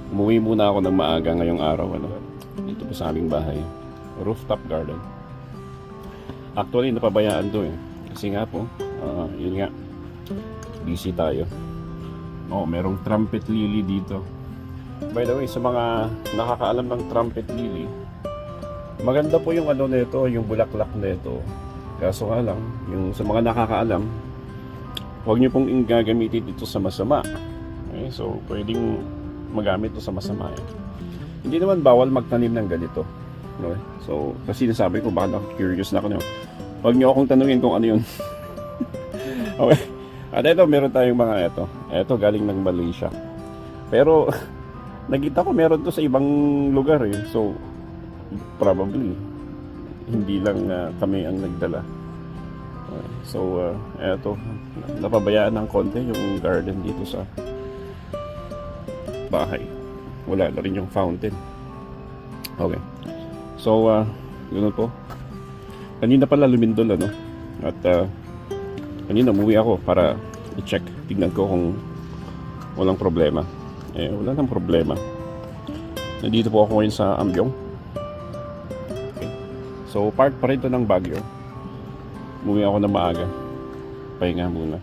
Umuwi muna ako ng maaga ngayong araw, ano, dito po sa aming bahay. Rooftop garden. Actually, napabayaan to eh. Kasi nga po, yun nga, busy tayo. Oh, merong trumpet lily dito. By the way, sa mga nakakaalam ng trumpet lily, maganda po yung ano nito, yung bulaklak nito. Kaso nga lang, yung sa mga nakakaalam, huwag niyo pong gagamitin dito sa masama. Okay, so pwedeng magamit to sa masama eh. Hindi naman bawal magtanim ng ganito. Okay? So, kasi nasabi ko, baka curious na ako nyo. Huwag niyo akong tanungin kung ano yun. Okay. At ito, meron tayong mga ito. Ito, galing ng Malaysia. Pero, nakita ko meron to sa ibang lugar eh. So, probably, hindi lang kami ang nagdala. Okay. So, ito, napabayaan ng konti yung garden dito sa bahay. Wala na rin yung fountain. Okay. So, yun po. Kanina pala lumindol, ano? At, kanina umuwi ako para i-check. Tignan ko kung walang problema. Eh, wala nang problema. Nandito po ako ngayon sa Ambyong. Okay. So, part pa rin ito ng Baguio. Umuwi ako na maaga. Pahinga muna.